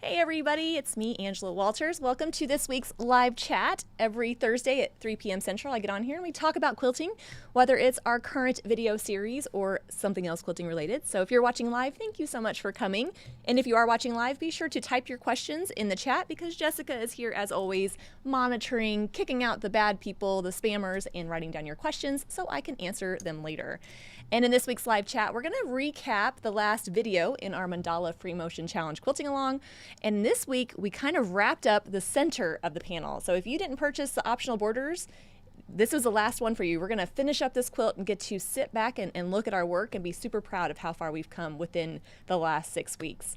Hey everybody, it's me, Angela Walters. Welcome to this week's live chat. Every Thursday at 3 p.m. Central, I get on here and we talk about quilting, whether it's our current video series or something else quilting related. So if you're watching live, thank you so much for coming. And if you are watching live, be sure to type your questions in the chat because Jessica is here as always, monitoring, kicking out the bad people, the spammers, and writing down your questions so I can answer them later. And in this week's live chat, we're going to recap the last video in our Mandala Free Motion Challenge Quilting Along. And this week, we kind of wrapped up the center of the panel. So if you didn't purchase the optional borders, this was the last one for you. We're going to finish up this quilt and get to sit back and look at our work and be super proud of how far we've come within the last 6 weeks.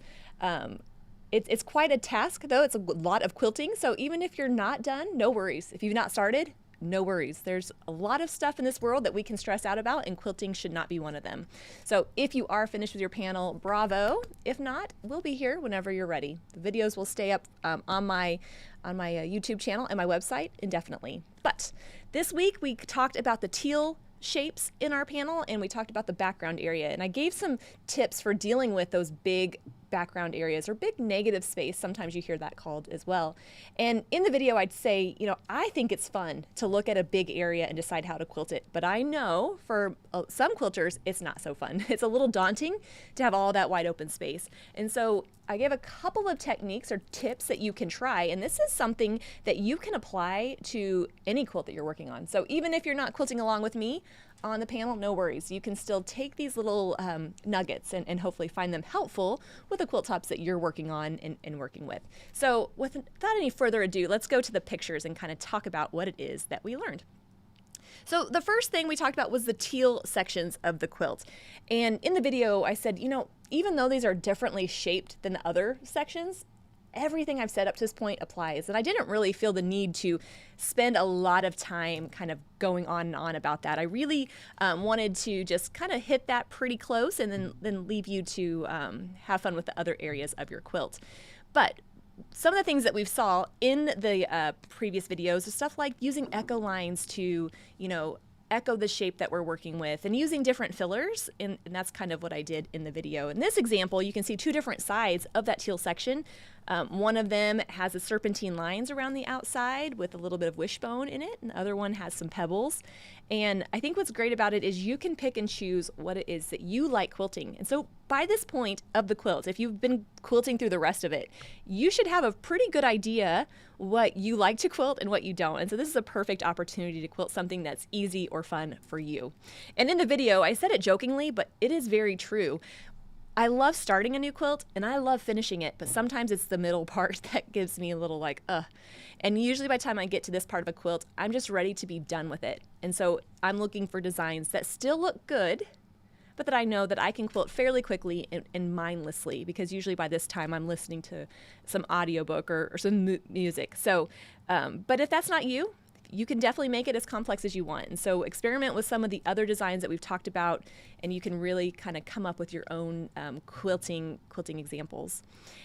It's quite a task, though. It's a lot of quilting. So even if you're not done, no worries. If you've not started, no worries. There's a lot of stuff in this world that we can stress out about, and quilting should not be one of them. So if you are finished with your panel, bravo. If not, we'll be here whenever you're ready. The videos will stay up on my YouTube channel and my website indefinitely. But this week we talked about the teal shapes in our panel, and we talked about the background area. And I gave some tips for dealing with those big background areas or big negative space. Sometimes you hear that called as well. And in the video, I'd say, I think it's fun to look at a big area and decide how to quilt it. But I know for some quilters, it's not so fun. It's a little daunting to have all that wide open space. And so I gave a couple of techniques or tips that you can try. And this is something that you can apply to any quilt that you're working on. So even if you're not quilting along with me on the panel, no worries. You can still take these little nuggets and hopefully find them helpful with the quilt tops that you're working on and working with. So without any further ado, let's go to the pictures and kind of talk about what it is that we learned. So the first thing we talked about was the teal sections of the quilt. And in the video, I said, even though these are differently shaped than the other sections, everything I've said up to this point applies. And I didn't really feel the need to spend a lot of time kind of going on and on about that. I really wanted to just kind of hit that pretty close and then leave you to have fun with the other areas of your quilt. But some of the things that we've saw in the previous videos is stuff like using echo lines to, echo the shape that we're working with and using different fillers. And that's kind of what I did in the video. In this example, you can see two different sides of that teal section. One of them has the serpentine lines around the outside with a little bit of wishbone in it, and the other one has some pebbles. And I think what's great about it is you can pick and choose what it is that you like quilting. And so by this point of the quilt, if you've been quilting through the rest of it, you should have a pretty good idea what you like to quilt and what you don't. And so this is a perfect opportunity to quilt something that's easy or fun for you. And in the video, I said it jokingly, but it is very true. I love starting a new quilt and I love finishing it, but sometimes it's the middle part that gives me a little like, ugh. And usually by the time I get to this part of a quilt, I'm just ready to be done with it. And so I'm looking for designs that still look good, but that I know that I can quilt fairly quickly and mindlessly, because usually by this time I'm listening to some audiobook or some music. So, but if that's not you, you can definitely make it as complex as you want. And so experiment with some of the other designs that we've talked about, and you can really kind of come up with your own quilting examples.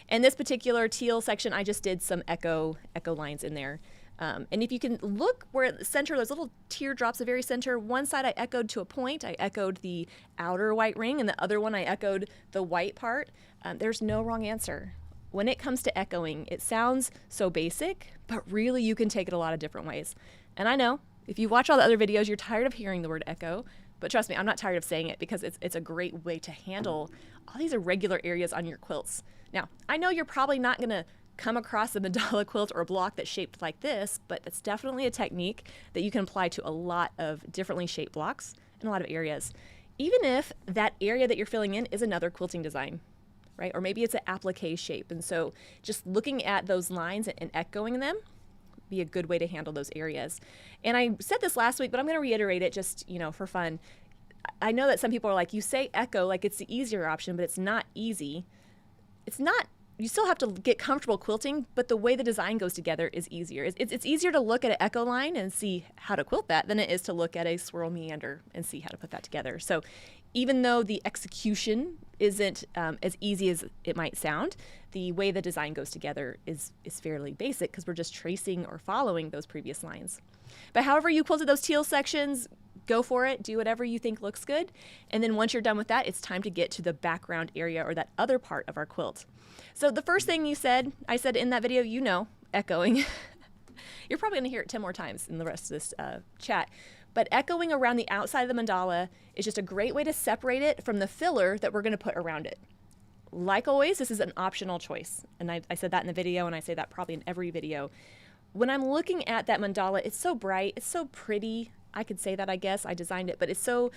And this particular teal section, I just did some echo lines in there. And if you can look where at the center, those little teardrops, the very center, one side I echoed to a point. I echoed the outer white ring, and the other one I echoed the white part. There's no wrong answer. When it comes to echoing, it sounds so basic, but really you can take it a lot of different ways. And I know if you watch all the other videos, you're tired of hearing the word echo, but trust me, I'm not tired of saying it because it's a great way to handle all these irregular areas on your quilts. Now, I know you're probably not gonna come across a mandala quilt or a block that's shaped like this, but it's definitely a technique that you can apply to a lot of differently shaped blocks in a lot of areas. Even if that area that you're filling in is another quilting design. Right? Or maybe it's an applique shape. And so just looking at those lines and echoing them be a good way to handle those areas. And I said this last week, but I'm going to reiterate it just, for fun. I know that some people are like, you say echo like it's the easier option, but it's not easy. It's not. You still have to get comfortable quilting, but the way the design goes together is easier. It's easier to look at an echo line and see how to quilt that than it is to look at a swirl meander and see how to put that together. So even though the execution isn't as easy as it might sound, the way the design goes together is fairly basic because we're just tracing or following those previous lines. But however you quilted those teal sections, go for it, do whatever you think looks good. And then once you're done with that, it's time to get to the background area or that other part of our quilt. So the first thing I said in that video, echoing. You're probably going to hear it 10 more times in the rest of this chat. But echoing around the outside of the mandala is just a great way to separate it from the filler that we're going to put around it. Like always, this is an optional choice. And I said that in the video, and I say that probably in every video. When I'm looking at that mandala, it's so bright, it's so pretty. I could say that, I guess. I designed it, but it's so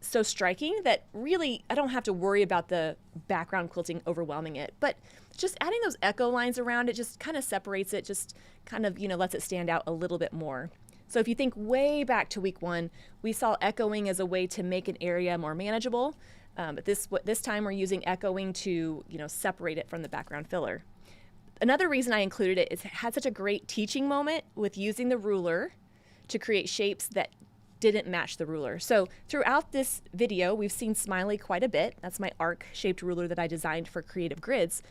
striking that really I don't have to worry about the background quilting overwhelming it. But just adding those echo lines around it just kind of separates it, just kind of, lets it stand out a little bit more. So if you think way back to week 1, we saw echoing as a way to make an area more manageable. But this time we're using echoing to, separate it from the background filler. Another reason I included it is it had such a great teaching moment with using the ruler to create shapes that didn't match the ruler. So throughout this video, we've seen Smiley quite a bit. That's my arc-shaped ruler that I designed for Creative Grids.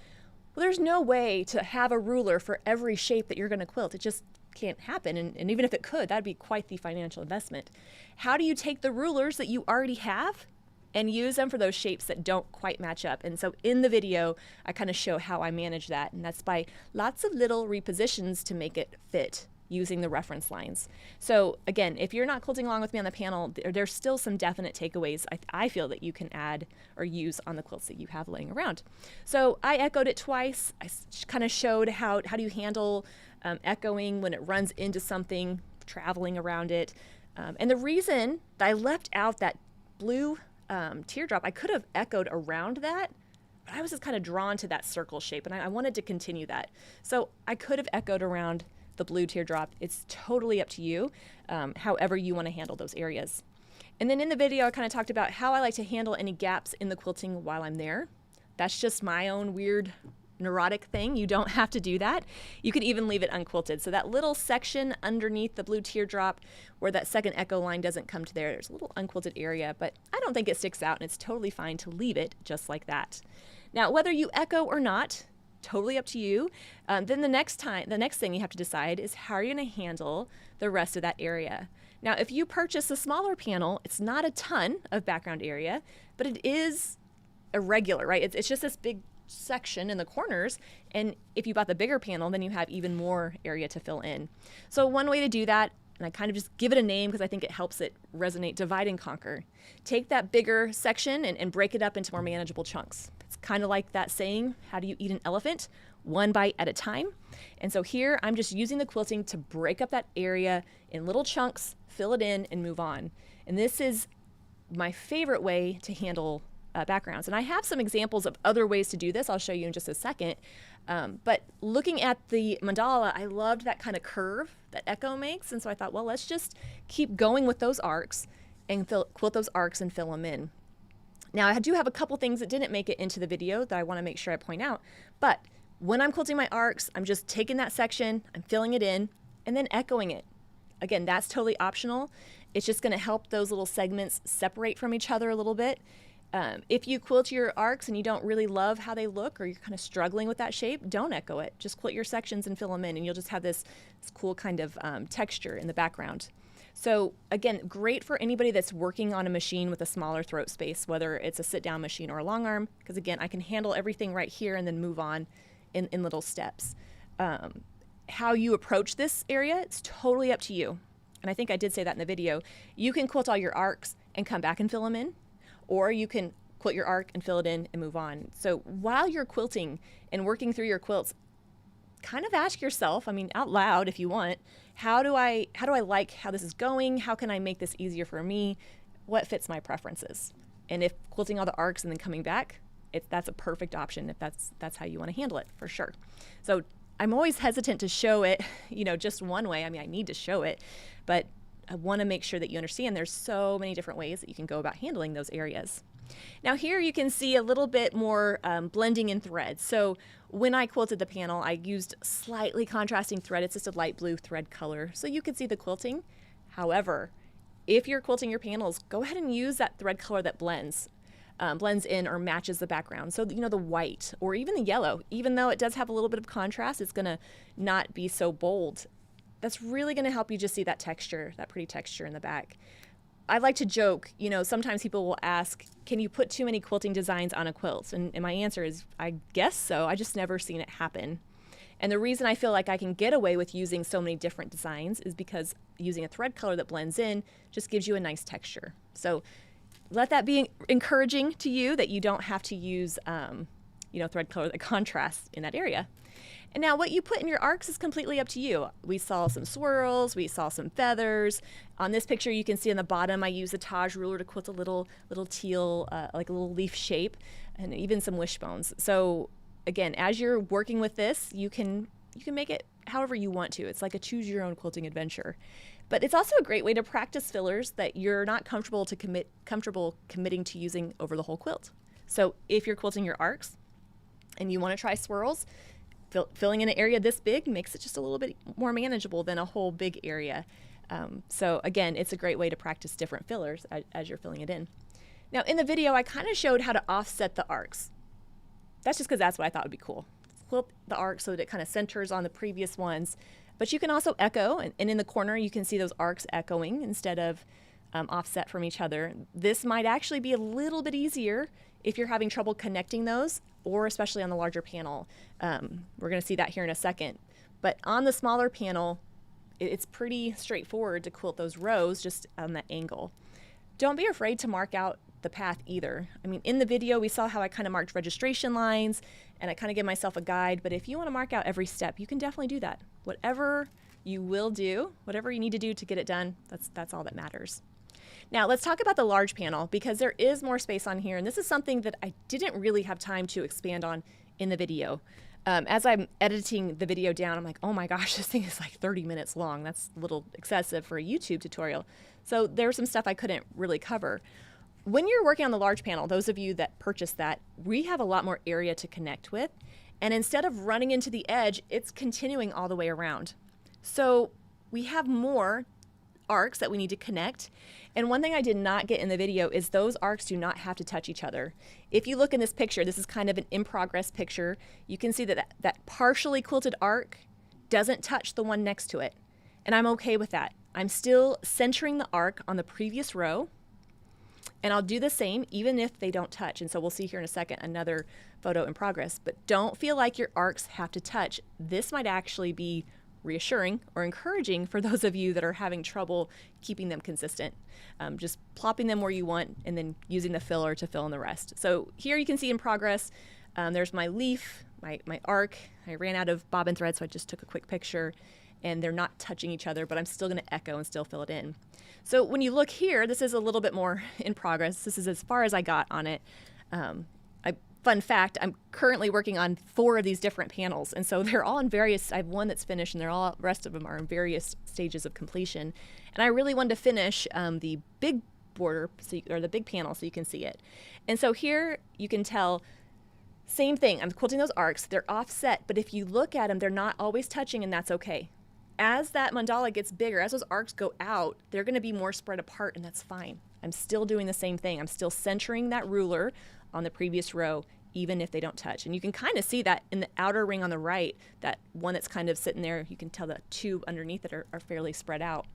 Well, there's no way to have a ruler for every shape that you're going to quilt. It just can't happen. And even if it could, that'd be quite the financial investment. How do you take the rulers that you already have and use them for those shapes that don't quite match up? And so in the video, I kind of show how I manage that. And that's by lots of little repositions to make it fit using the reference lines. So again, if you're not quilting along with me on the panel, there's still some definite takeaways I feel that you can add or use on the quilts that you have laying around. So I echoed it twice. I kind of showed how do you handle echoing when it runs into something, traveling around it. And the reason that I left out that blue teardrop, I could have echoed around that, but I was just kind of drawn to that circle shape, and I wanted to continue that. So I could have echoed around the blue teardrop. It's totally up to you, however you want to handle those areas. And then in the video, I kind of talked about how I like to handle any gaps in the quilting while I'm there. That's just my own weird neurotic thing. You don't have to do that. You can even leave it unquilted. So that little section underneath the blue teardrop where that second echo line doesn't come to there's a little unquilted area, but I don't think it sticks out, and it's totally fine to leave it just like that. Now, whether you echo or not, totally up to you. Then the next thing you have to decide is how are you going to handle the rest of that area. Now, if you purchase a smaller panel, it's not a ton of background area, but it is irregular, right? It's just this big section in the corners, and if you bought the bigger panel, then you have even more area to fill in. So one way to do that, and I kind of just give it a name because I think it helps it resonate, divide and conquer. Take that bigger section and break it up into more manageable chunks. It's kind of like that saying, how do you eat an elephant? One bite at a time. And so here I'm just using the quilting to break up that area in little chunks, fill it in, and move on. And this is my favorite way to handle backgrounds. And I have some examples of other ways to do this. I'll show you in just a second. But looking at the mandala, I loved that kind of curve that echo makes. And so I thought, well, let's just keep going with those arcs and quilt those arcs and fill them in. Now, I do have a couple things that didn't make it into the video that I want to make sure I point out. But when I'm quilting my arcs, I'm just taking that section, I'm filling it in, and then echoing it. Again, that's totally optional. It's just going to help those little segments separate from each other a little bit. If you quilt your arcs and you don't really love how they look, or you're kind of struggling with that shape, don't echo it. Just quilt your sections and fill them in, and you'll just have this cool kind of texture in the background. So again, great for anybody that's working on a machine with a smaller throat space, whether it's a sit-down machine or a long arm, because again, I can handle everything right here and then move on in little steps. How you approach this area, it's totally up to you. And I think I did say that in the video. You can quilt all your arcs and come back and fill them in, or you can quilt your arc and fill it in and move on. So while you're quilting and working through your quilts, kind of ask yourself, I mean, out loud if you want, how do I like how this is going? How can I make this easier for me? What fits my preferences? And if quilting all the arcs and then coming back, that's a perfect option if that's how you want to handle it, for sure. So I'm always hesitant to show it, just one way. I mean, I need to show it, but I want to make sure that you understand there's so many different ways that you can go about handling those areas. Now here you can see a little bit more blending in threads. So when I quilted the panel, I used slightly contrasting thread. It's just a light blue thread color, so you could see the quilting. However, if you're quilting your panels, go ahead and use that thread color that blends in or matches the background. So, the white or even the yellow, even though it does have a little bit of contrast, it's gonna not be so bold. That's really gonna help you just see that texture, that pretty texture in the back. I like to joke, sometimes people will ask, can you put too many quilting designs on a quilt? And my answer is, I guess so. I just never seen it happen. And the reason I feel like I can get away with using so many different designs is because using a thread color that blends in just gives you a nice texture. So let that be encouraging to you that you don't have to use, thread color that contrasts in that area. And now what you put in your arcs is completely up to you. We saw some swirls, we saw some feathers. On this picture, you can see on the bottom, I used a Taj ruler to quilt a little teal, like a little leaf shape, and even some wishbones. So again, as you're working with this, you can make it however you want to. It's like a choose your own quilting adventure. But it's also a great way to practice fillers that you're not comfortable committing to using over the whole quilt. So if you're quilting your arcs and you want to try swirls, filling in an area this big makes it just a little bit more manageable than a whole big area. So again, it's a great way to practice different fillers as you're filling it in. Now in the video, I kind of showed how to offset the arcs. That's just because that's what I thought would be cool. Quilt the arc so that it kind of centers on the previous ones. But you can also echo, and in the corner you can see those arcs echoing instead of offset from each other. This might actually be a little bit easier if you're having trouble connecting those, or especially on the larger panel. We're going to see that here in a second. But on the smaller panel, it's pretty straightforward to quilt those rows just on that angle. Don't be afraid to mark out the path either. I mean, in the video, we saw how I kind of marked registration lines and I kind of give myself a guide, but if you want to mark out every step, you can definitely do that. Whatever you will do, whatever you need to do to get it done, that's all that matters. Now let's talk about the large panel because there is more space on here, and this is something that I didn't really have time to expand on in the video. As I'm editing the video down, I'm like, oh my gosh, this thing is like 30 minutes long. That's a little excessive for a YouTube tutorial. So there's some stuff I couldn't really cover. When you're working on the large panel, those of you that purchased that, we have a lot more area to connect with. And instead of running into the edge, it's continuing all the way around. So we have more arcs that we need to connect. And one thing I did not get in the video is those arcs do not have to touch each other. If you look in this picture, this is kind of an in progress picture. You can see that partially quilted arc doesn't touch the one next to it. And I'm okay with that. I'm still centering the arc on the previous row. And I'll do the same even if they don't touch. And so we'll see here in a second another photo in progress. But don't feel like your arcs have to touch. This might actually be reassuring or encouraging for those of you that are having trouble keeping them consistent. Just plopping them where you want and then using the filler to fill in the rest. So here you can see in progress, there's my leaf, my arc. I ran out of bobbin thread, so I just took a quick picture, and they're not touching each other, but I'm still going to echo and still fill it in. So when you look here, this is a little bit more in progress. This is as far as I got on it. Fun fact, I'm currently working on 4 of these different panels, and so they're all in various, I have one that's finished, and the rest of them are in various stages of completion. And I really wanted to finish the big border, or the big panel, so you can see it. And so here you can tell, same thing, I'm quilting those arcs, they're offset, but if you look at them, they're not always touching, and that's okay. As that mandala gets bigger, as those arcs go out, they're going to be more spread apart, and that's fine. I'm still doing the same thing. I'm still centering that ruler on the previous row, even if they don't touch. And you can kind of see that in the outer ring on the right, that one that's kind of sitting there, you can tell the 2 underneath it are fairly spread out.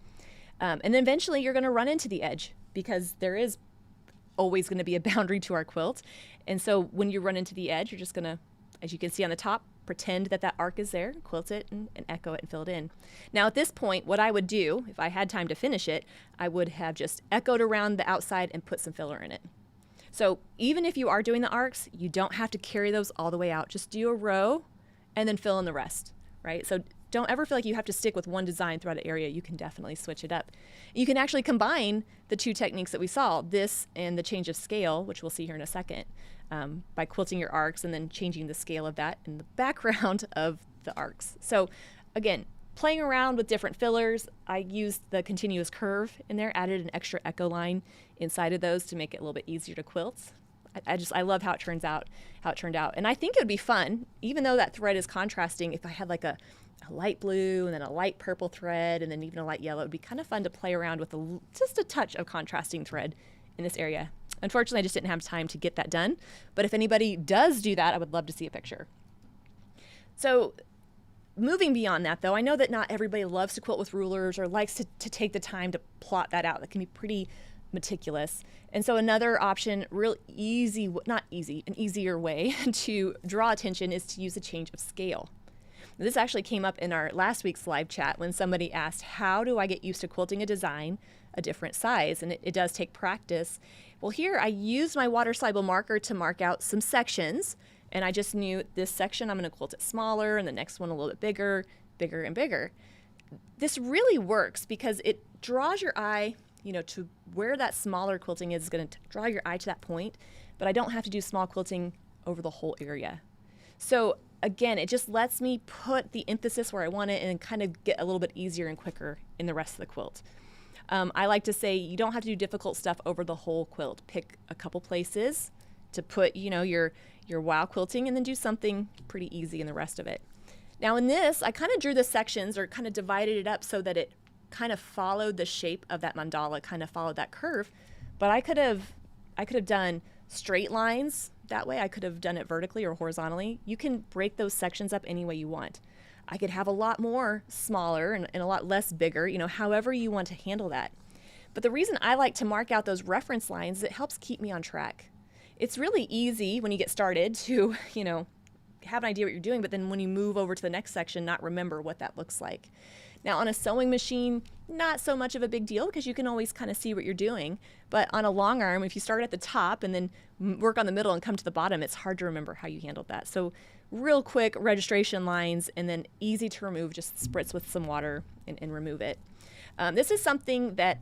And then eventually you're going to run into the edge because there is always going to be a boundary to our quilt. And so when you run into the edge, you're just going to, as you can see on the top, pretend that arc is there, quilt it, and echo it and fill it in. Now at this point, what I would do, if I had time to finish it, I would have just echoed around the outside and put some filler in it. So even if you are doing the arcs, you don't have to carry those all the way out. Just do a row and then fill in the rest, right? So don't ever feel like you have to stick with one design throughout an area. You can definitely switch it up. You can actually combine the 2 techniques that we saw, this and the change of scale, which we'll see here in a second, by quilting your arcs and then changing the scale of that in the background of the arcs. So again, playing around with different fillers, I used the continuous curve in there, added an extra echo line inside of those to make it a little bit easier to quilt. I love how it turned out. And I think it would be fun, even though that thread is contrasting, if I had like a light blue and then a light purple thread and then even a light yellow, it would be kind of fun to play around with just a touch of contrasting thread in this area. Unfortunately, I just didn't have time to get that done. But if anybody does do that, I would love to see a picture. So moving beyond that, though, I know that not everybody loves to quilt with rulers or likes to take the time to plot that out. That can be pretty meticulous. And so another option, real easy, not easy, an easier way to draw attention is to use a change of scale. This actually came up in our last week's live chat when somebody asked, how do I get used to quilting a design a different size? And it does take practice. Well, here I used my water soluble marker to mark out some sections, and I just knew this section I'm going to quilt it smaller, and the next one a little bit bigger, bigger and bigger. This really works because it draws your eye, to where that smaller quilting is going to draw your eye to that point, but I don't have to do small quilting over the whole area. So again, it just lets me put the emphasis where I want it and kind of get a little bit easier and quicker in the rest of the quilt. I like to say you don't have to do difficult stuff over the whole quilt. Pick a couple places to put, your wow quilting, and then do something pretty easy in the rest of it. Now in this, I kind of drew the sections or kind of divided it up so that it kind of followed the shape of that mandala, kind of followed that curve. But I could have done straight lines that way. I could have done it vertically or horizontally. You can break those sections up any way you want. I could have a lot more smaller and a lot less bigger, however you want to handle that. But the reason I like to mark out those reference lines is it helps keep me on track. It's really easy when you get started to, have an idea what you're doing, but then when you move over to the next section, not remember what that looks like. Now on a sewing machine, not so much of a big deal because you can always kind of see what you're doing. But on a long arm, if you start at the top and then work on the middle and come to the bottom, it's hard to remember how you handled that. So real quick registration lines, and then easy to remove, just spritz with some water and remove it. This is something that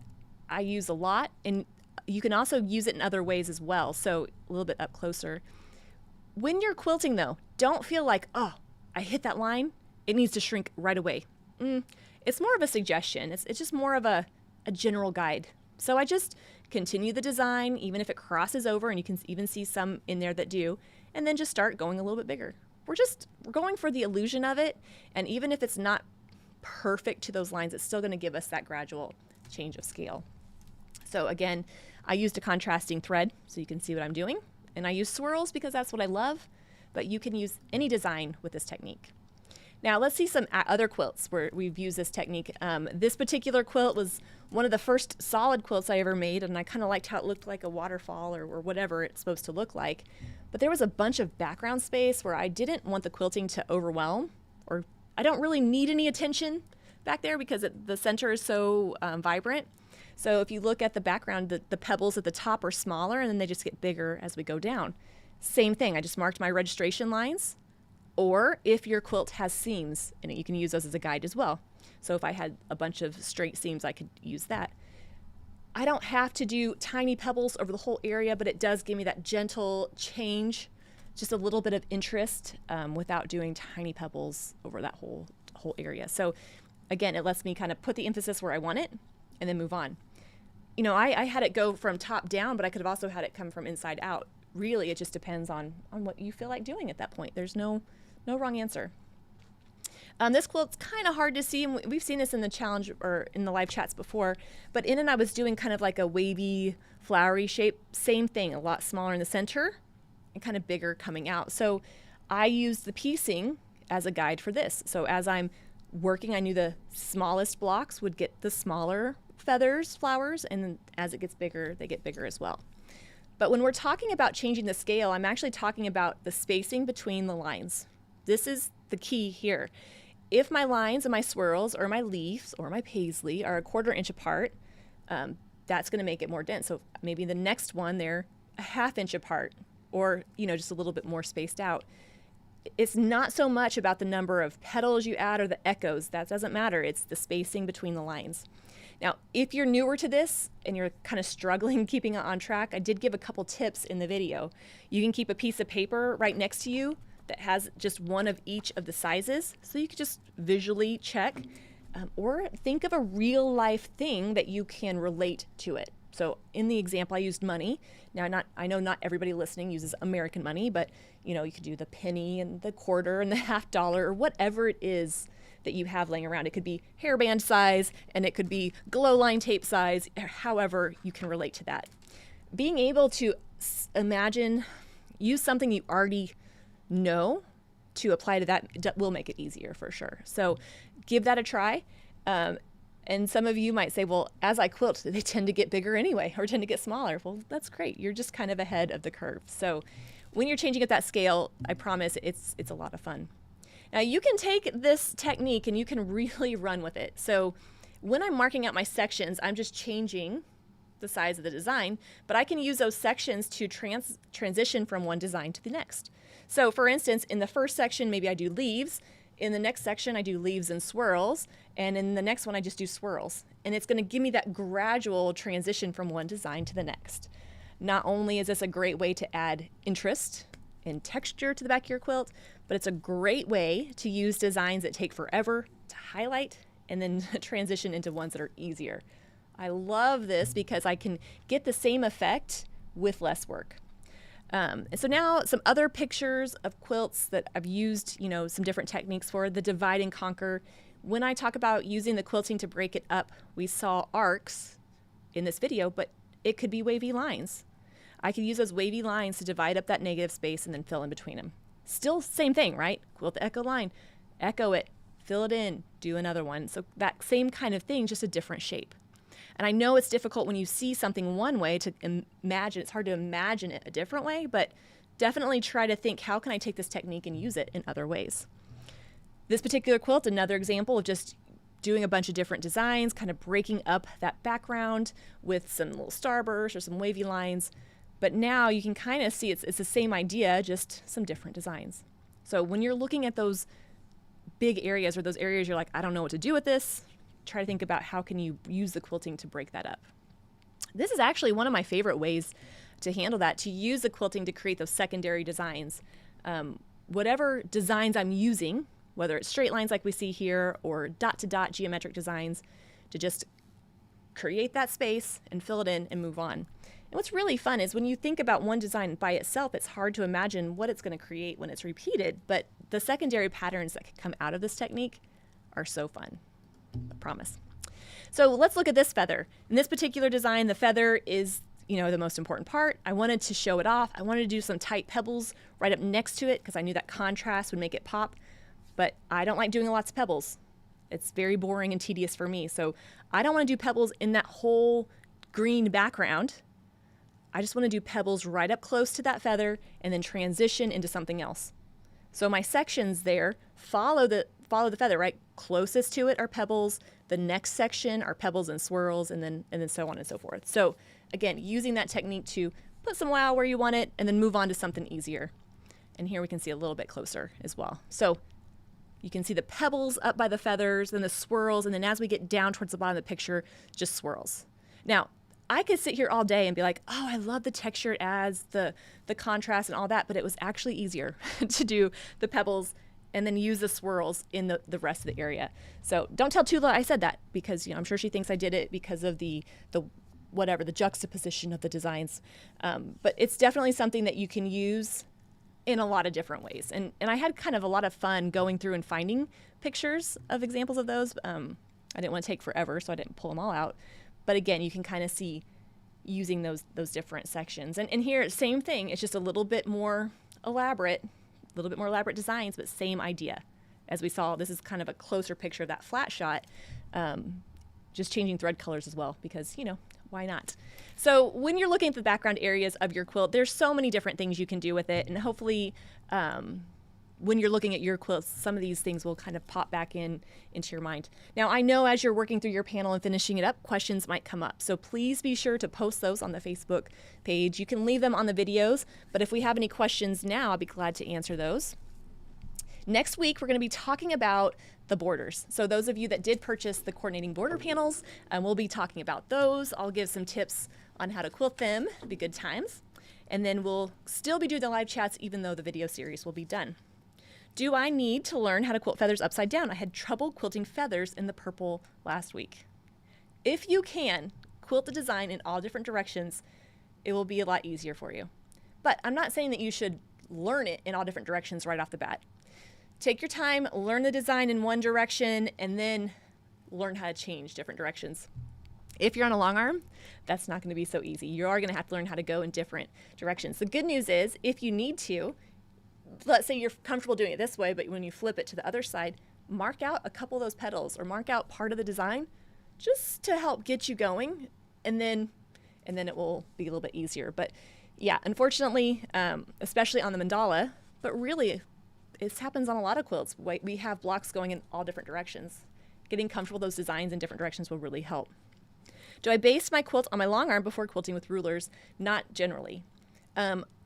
I use a lot, and you can also use it in other ways as well. So a little bit up closer. When you're quilting though, don't feel like, oh, I hit that line, it needs to shrink right away. It's more of a suggestion. It's just more of a general guide. So I just continue the design, even if it crosses over, and you can even see some in there that do, and then just start going a little bit bigger. We're going for the illusion of it, and even if it's not perfect to those lines, it's still going to give us that gradual change of scale. So again, I used a contrasting thread so you can see what I'm doing, and I use swirls because that's what I love, but you can use any design with this technique. Now let's see some other quilts where we've used this technique. This particular quilt was one of the first solid quilts I ever made, and I kind of liked how it looked like a waterfall or whatever it's supposed to look like. But there was a bunch of background space where I didn't want the quilting to overwhelm, or I don't really need any attention back there because the center is so vibrant. So if you look at the background, the pebbles at the top are smaller, and then they just get bigger as we go down. Same thing, I just marked my registration lines. Or if your quilt has seams in it, you can use those as a guide as well. So if I had a bunch of straight seams, I could use that. I don't have to do tiny pebbles over the whole area, but it does give me that gentle change, just a little bit of interest without doing tiny pebbles over that whole area. So again, it lets me kind of put the emphasis where I want it and then move on. I had it go from top down, but I could have also had it come from inside out. Really, it just depends on what you feel like doing at that point. There's no wrong answer. This quilt's kind of hard to see, and we've seen this in the challenge or in the live chats before, but in it I was doing kind of like a wavy, flowery shape. Same thing, a lot smaller in the center and kind of bigger coming out. So I used the piecing as a guide for this. So as I'm working, I knew the smallest blocks would get the smaller feathers, flowers, and then as it gets bigger, they get bigger as well. But when we're talking about changing the scale, I'm actually talking about the spacing between the lines. This is the key here. If my lines and my swirls or my leaves or my paisley are 1/4 inch apart, that's going to make it more dense. So maybe the next one they're 1/2 inch apart, or just a little bit more spaced out. It's not so much about the number of petals you add or the echoes. That doesn't matter. It's the spacing between the lines. Now, if you're newer to this and you're kind of struggling keeping it on track, I did give a couple tips in the video. You can keep a piece of paper right next to you that has just one of each of the sizes, so you can just visually check, or think of a real life thing that you can relate to it. So in the example, I used money. Now, I know not everybody listening uses American money, but you could do the penny and the quarter and the $50 or whatever it is that you have laying around. It could be hairband size, and it could be glow line tape size, however you can relate to that. Being able to use something you already know to apply to that will make it easier for sure. So give that a try. And some of you might say, well, as I quilt, they tend to get bigger anyway, or tend to get smaller. Well, that's great. You're just kind of ahead of the curve. So when you're changing at that scale, I promise it's a lot of fun. Now you can take this technique and you can really run with it. So when I'm marking out my sections, I'm just changing the size of the design, but I can use those sections to transition from one design to the next. So for instance, in the first section, maybe I do leaves. In the next section, I do leaves and swirls. And in the next one, I just do swirls. And it's going to give me that gradual transition from one design to the next. Not only is this a great way to add interest and texture to the back of your quilt, but it's a great way to use designs that take forever to highlight and then transition into ones that are easier. I love this because I can get the same effect with less work. And so now some other pictures of quilts that I've used, some different techniques for the divide and conquer. When I talk about using the quilting to break it up, we saw arcs in this video, but it could be wavy lines. I could use those wavy lines to divide up that negative space and then fill in between them. Still same thing, right? Quilt the echo line, echo it, fill it in, do another one. So that same kind of thing, just a different shape. And I know it's difficult when you see something one way to imagine, it's hard to imagine it a different way, but definitely try to think, how can I take this technique and use it in other ways? This particular quilt, another example of just doing a bunch of different designs, kind of breaking up that background with some little starbursts or some wavy lines. But now you can kind of see it's the same idea, just some different designs. So when you're looking at those big areas or those areas you're like, I don't know what to do with this, try to think about how can you use the quilting to break that up. This is actually one of my favorite ways to handle that, to use the quilting to create those secondary designs. Whatever designs I'm using, whether it's straight lines like we see here or dot-to-dot geometric designs, to just create that space and fill it in and move on. And what's really fun is when you think about one design by itself, it's hard to imagine what it's going to create when it's repeated, but the secondary patterns that can come out of this technique are so fun. I promise. So let's look at this feather. In this particular design, the feather is, the most important part. I wanted to show it off. I wanted to do some tight pebbles right up next to it because I knew that contrast would make it pop. But I don't like doing lots of pebbles. It's very boring and tedious for me. So I don't want to do pebbles in that whole green background. I just want to do pebbles right up close to that feather and then transition into something else. So my sections there follow the feather, right? Closest to it are pebbles. The next section are pebbles and swirls, and then so on and so forth. So again, using that technique to put some wow where you want it and then move on to something easier. And here we can see a little bit closer as well. So you can see the pebbles up by the feathers, then the swirls, and then as we get down towards the bottom of the picture, just swirls. Now, I could sit here all day and be like, oh, I love the texture it adds, the contrast and all that, but it was actually easier to do the pebbles and then use the swirls in the rest of the area. So don't tell Tula I said that, because I'm sure she thinks I did it because of the juxtaposition of the designs. But it's definitely something that you can use in a lot of different ways. And I had kind of a lot of fun going through and finding pictures of examples of those. I didn't want to take forever, so I didn't pull them all out. But again, you can kind of see using those different sections. And here, same thing. It's just a little bit more elaborate designs, but same idea. As we saw, this is kind of a closer picture of that flat shot, just changing thread colors as well, because, why not? So when you're looking at the background areas of your quilt, there's so many different things you can do with it. And hopefully, when you're looking at your quilts, some of these things will kind of pop back into your mind. Now, I know as you're working through your panel and finishing it up, questions might come up. So please be sure to post those on the Facebook page. You can leave them on the videos, but if we have any questions now, I'll be glad to answer those. Next week, we're going to be talking about the borders. So those of you that did purchase the coordinating border panels, we'll be talking about those. I'll give some tips on how to quilt them. It'll be good times. And then we'll still be doing the live chats even though the video series will be done. Do I need to learn how to quilt feathers upside down? I had trouble quilting feathers in the purple last week. If you can quilt the design in all different directions, it will be a lot easier for you. But I'm not saying that you should learn it in all different directions right off the bat. Take your time, learn the design in one direction, and then learn how to change different directions. If you're on a long arm, that's not going to be so easy. You are going to have to learn how to go in different directions. The good news is, if you need to, let's say you're comfortable doing it this way, but when you flip it to the other side, mark out a couple of those petals or mark out part of the design just to help get you going, and then it will be a little bit easier. But yeah, unfortunately, especially on the mandala, but really it happens on a lot of quilts. We have blocks going in all different directions. Getting comfortable with those designs in different directions will really help. Do I base my quilt on my long arm before quilting with rulers? Not generally.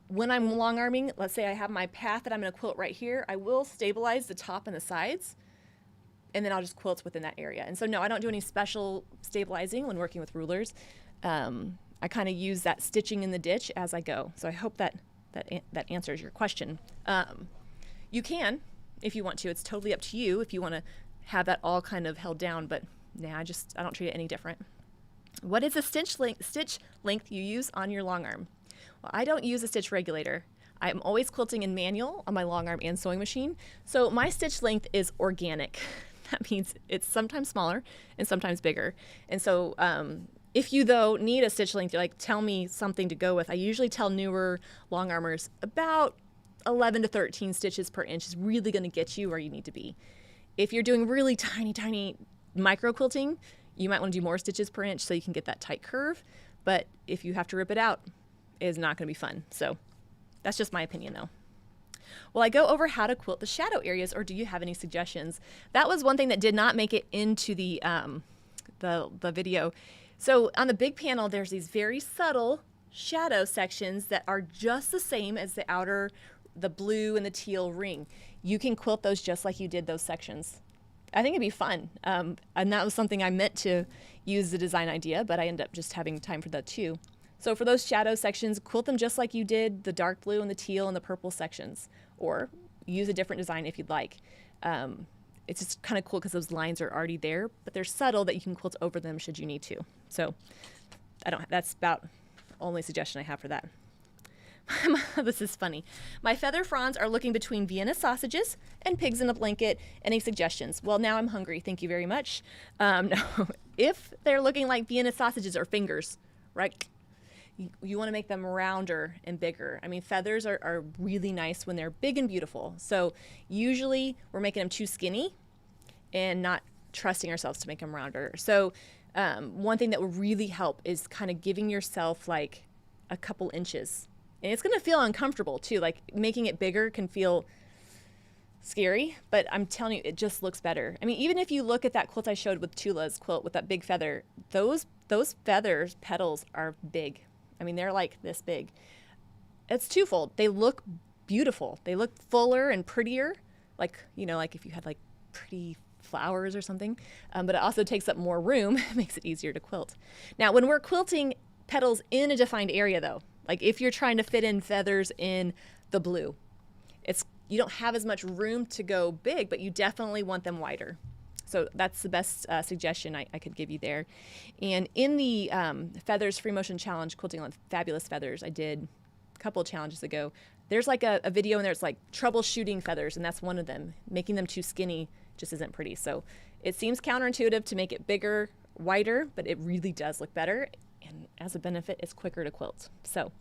When I'm long arming, let's say I have my path that I'm going to quilt right here, I will stabilize the top and the sides, and then I'll just quilt within that area. And so no, I don't do any special stabilizing when working with rulers. I kind of use that stitching in the ditch as I go. So I hope that answers your question. You can, if you want to. It's totally up to you if you want to have that all kind of held down, but nah, I don't treat it any different. What is the stitch length you use on your long arm? Well, I don't use a stitch regulator. I'm always quilting in manual on my long arm and sewing machine. So my stitch length is organic. That means it's sometimes smaller and sometimes bigger. And so if you, though, need a stitch length, you're like, tell me something to go with. I usually tell newer long armers about 11 to 13 stitches per inch is really going to get you where you need to be. If you're doing really tiny, tiny micro quilting, you might want to do more stitches per inch so you can get that tight curve. But if you have to rip it out, it is not going to be fun. So that's just my opinion, though. Will I go over how to quilt the shadow areas, or do you have any suggestions? That was one thing that did not make it into the video. So on the big panel, there's these very subtle shadow sections that are just the same as the outer, the blue and the teal ring. You can quilt those just like you did those sections. I think it'd be fun. And that was something I meant to use the design idea, but I ended up just having time for that too. So for those shadow sections, quilt them just like you did the dark blue and the teal and the purple sections, or use a different design if you'd like. It's just kind of cool because those lines are already there, but they're subtle that you can quilt over them should you need to. So that's about the only suggestion I have for that. This is funny. My feather fronds are looking between Vienna sausages and pigs in a blanket. Any suggestions? Well, now I'm hungry. Thank you very much. No, if they're looking like Vienna sausages or fingers, right? You want to make them rounder and bigger. I mean, feathers are really nice when they're big and beautiful. So usually we're making them too skinny and not trusting ourselves to make them rounder. So one thing that will really help is kind of giving yourself like a couple inches. And it's going to feel uncomfortable too. Like making it bigger can feel scary, but I'm telling you, it just looks better. I mean, even if you look at that quilt I showed with Tula's quilt with that big feather, those feathers, petals are big. I mean, they're like this big. It's twofold. They look beautiful. They look fuller and prettier, like, you know, like if you had like pretty flowers or something, but it also takes up more room, makes it easier to quilt. Now, when we're quilting petals in a defined area though, like if you're trying to fit in feathers in the blue, you don't have as much room to go big, but you definitely want them wider. So that's the best suggestion I could give you there. And in the Feathers Free Motion Challenge, Quilting on Fabulous Feathers, I did a couple of challenges ago. There's like a video in there, it's like troubleshooting feathers, and that's one of them. Making them too skinny just isn't pretty. So it seems counterintuitive to make it bigger, wider, but it really does look better. And as a benefit, it's quicker to quilt. So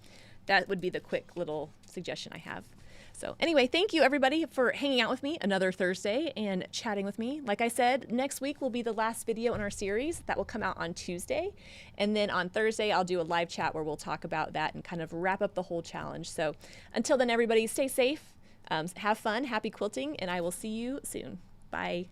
that would be the quick little suggestion I have. So anyway, thank you everybody for hanging out with me another Thursday and chatting with me. Like I said, next week will be the last video in our series. That will come out on Tuesday. And then on Thursday, I'll do a live chat where we'll talk about that and kind of wrap up the whole challenge. So until then, everybody stay safe, have fun, happy quilting, and I will see you soon. Bye.